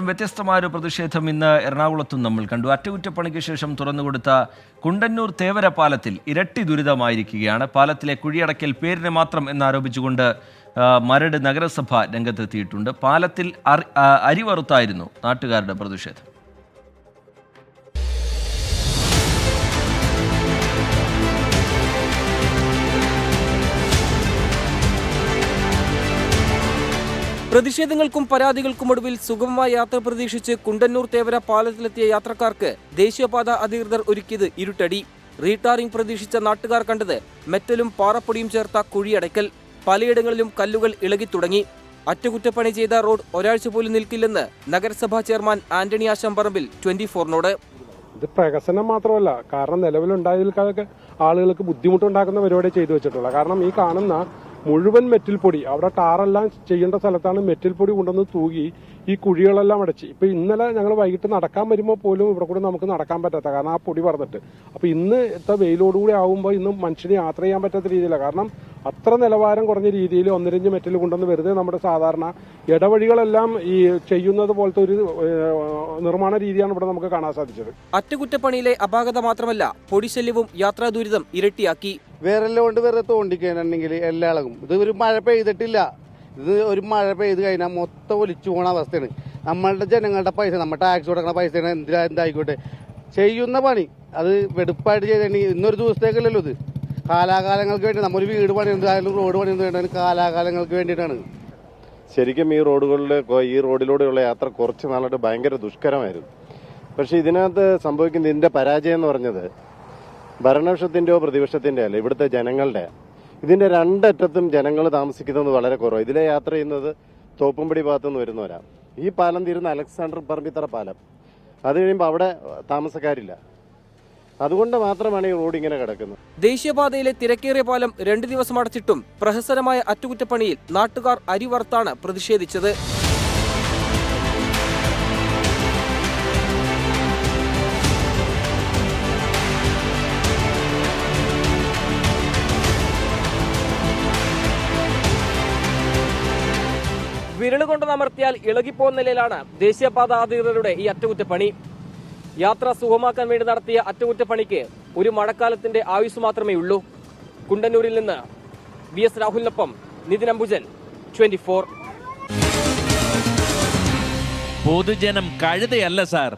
വ്യത്യസ്തമായ ഒരു പ്രതിഷേധം ഇന്ന് എറണാകുളത്തും നമ്മൾ കണ്ടു. അറ്റകുറ്റപ്പണിക്ക് ശേഷം തുറന്നുകൊടുത്ത കുണ്ടന്നൂർ തേവര പാലത്തിൽ ഇരട്ടി ദുരിതമായിരിക്കുകയാണ്. പാലത്തിലെ കുഴിയടക്കൽ പേരിന് മാത്രം എന്നാരോപിച്ചുകൊണ്ട് മരട് നഗരസഭ രംഗത്തെത്തിയിട്ടുണ്ട്. പാലത്തിൽ അരി വറുത്തായിരുന്നു നാട്ടുകാരുടെ പ്രതിഷേധം. പ്രതിഷേധങ്ങൾക്കും പരാതികൾക്കും ഒടുവിൽ സുഗമമായ യാത്ര പ്രതീക്ഷിച്ച് കുണ്ടന്നൂർ തേവര പാലത്തിലെത്തിയ യാത്രക്കാർക്ക് ദേശീയപാത അധികൃതർ ഒരുക്കിയത് ഇരുട്ടടി. റീടാറിംഗ് പ്രതീക്ഷിച്ച നാട്ടുകാർ കണ്ടത് മെറ്റലും പാറപ്പൊടിയും ചേർത്ത കുഴിയടയ്ക്കൽ. പലയിടങ്ങളിലും കല്ലുകൾ ഇളകിത്തുടങ്ങി. അറ്റകുറ്റപ്പണി ചെയ്ത റോഡ് ഒരാഴ്ച പോലും നിൽക്കില്ലെന്ന് നഗരസഭാ ചെയർമാൻ ആന്റണി ആശംപറമ്പിൽ 24നോട്. ഇത് പ്രകസനം മാത്രമല്ല, കാരണം നിലവിലുണ്ടായതിൽക്കാലൊക്കെ ആളുകൾക്ക് ബുദ്ധിമുട്ടുണ്ടാക്കുന്ന പരിപാടി ചെയ്തു വെച്ചിട്ടുള്ള. കാരണം ഈ കാണുന്ന മുഴുവൻ മെറ്റിൽ പൊടി, അവിടെ ടാറെല്ലാം ചെയ്യേണ്ട സ്ഥലത്താണ് മെറ്റിൽ പൊടി കൊണ്ടുവന്ന് തൂകി ഈ കുഴികളെല്ലാം അടച്ച്. ഇപ്പൊ ഇന്നലെ ഞങ്ങൾ വൈകിട്ട് നടക്കാൻ വരുമ്പോൾ പോലും ഇവിടെ കൂടെ നമുക്ക് നടക്കാൻ പറ്റാത്ത, കാരണം ആ പൊടി പറഞ്ഞിട്ട്. അപ്പൊ ഇന്നത്തെ വെയിലോടുകൂടി ആകുമ്പോൾ ഇന്നും മനുഷ്യന് യാത്ര ചെയ്യാൻ പറ്റാത്ത രീതിയിലാണ്. കാരണം അത്ര നിലവാരം കുറഞ്ഞ രീതിയിൽ 1.5 മെറ്റിൽ കൊണ്ടുവന്ന് വെറുതെ നമ്മുടെ സാധാരണ ഇടവഴികളെല്ലാം ഈ ചെയ്യുന്നത് പോലത്തെ ഒരു നിർമ്മാണ രീതിയാണ് ഇവിടെ നമുക്ക് കാണാൻ സാധിച്ചത്. അറ്റകുറ്റപ്പണിയിലെ അപാകത മാത്രമല്ല, പൊടിശല്യവും യാത്രാ ദുരിതം ഇരട്ടിയാക്കി. വേറെല്ലാം കൊണ്ട് വേറെ തോണ്ടിക്കഴിഞ്ഞിട്ടുണ്ടെങ്കിൽ എല്ലാം ഇളകും. ഇത് ഒരു മഴ പെയ്തിട്ടില്ല, ഇത് ഒരു മഴ പെയ്ത് കഴിഞ്ഞാൽ മൊത്തം ഒലിച്ചു പോണ അവസ്ഥയാണ്. നമ്മളുടെ ജനങ്ങളുടെ പൈസ, നമ്മൾ ടാക്സ് കൊടുക്കുന്ന പൈസയാണ് എന്തായിക്കോട്ടെ. ചെയ്യുന്ന പണി അത് വെടുപ്പായിട്ട് ചെയ്തിട്ടുണ്ടെങ്കിൽ ഇന്നൊരു ദിവസത്തേക്കല്ലല്ലോ, ഇത് കാലാകാലങ്ങൾക്ക് വേണ്ടി. നമ്മൊരു വീട് പണിയുന്നതായാലും റോഡ് പണിയുന്നതായാലും കാലാകാലങ്ങൾക്ക് വേണ്ടിയിട്ടാണ്. ശരിക്കും ഈ റോഡിലൂടെയുള്ള യാത്ര കുറച്ച് നാളായിട്ട് ഭയങ്കര ദുഷ്കരമായിരുന്നു. പക്ഷെ ഇതിനകത്ത് സംഭവിക്കുന്ന ഇതിന്റെ പരാജയം എന്ന് പറഞ്ഞത് ഭരണപക്ഷത്തിന്റെയോ പ്രതിപക്ഷത്തിന്റെയോ അല്ല, ഇവിടുത്തെ ജനങ്ങളുടെ. ഇതിന്റെ രണ്ടറ്റത്തും ജനങ്ങൾ താമസിക്കുന്നത് വളരെ കുറവ്. ഇതിലെ യാത്ര ചെയ്യുന്നത് തോപ്പുംപടി ഭാഗത്തുനിന്ന് വരുന്നവരാ. ഈ പാലം തീരുന്ന അലക്സാണ്ടർ പറമ്പിത്തറ പാലം, അത് കഴിയുമ്പോൾ അവിടെ താമസക്കാരില്ല. അതുകൊണ്ട് മാത്രമാണ് ഈ റോഡ് ഇങ്ങനെ കിടക്കുന്നത്. ദേശീയപാതയിലെ തിരക്കേറിയ പാലം 2 ദിവസം അടച്ചിട്ടും പ്രഹസനമായ അറ്റകുറ്റപ്പണിയിൽ നാട്ടുകാർ അരി വറുത്താണ് പ്രതിഷേധിച്ചത്. വിരലുകൊണ്ട് അമർത്തിയാൽ ഇളകിപ്പോകുന്ന നിലയിലാണ് ദേശീയപാത അധികൃതരുടെ ഈ അറ്റകുറ്റപ്പണി. യാത്ര സുഗമമാക്കാൻ വേണ്ടി നടത്തിയ അറ്റകുറ്റപ്പണിക്ക് ഒരു മഴക്കാലത്തിന്റെ ആയുസ് മാത്രമേ ഉള്ളൂ. കുണ്ടന്നൂരിൽ നിന്ന് VS രാഹുലിനൊപ്പം നിതിൻ അംബുജൻ, 24. പൊതുജനം കഴുതയല്ല സാർ.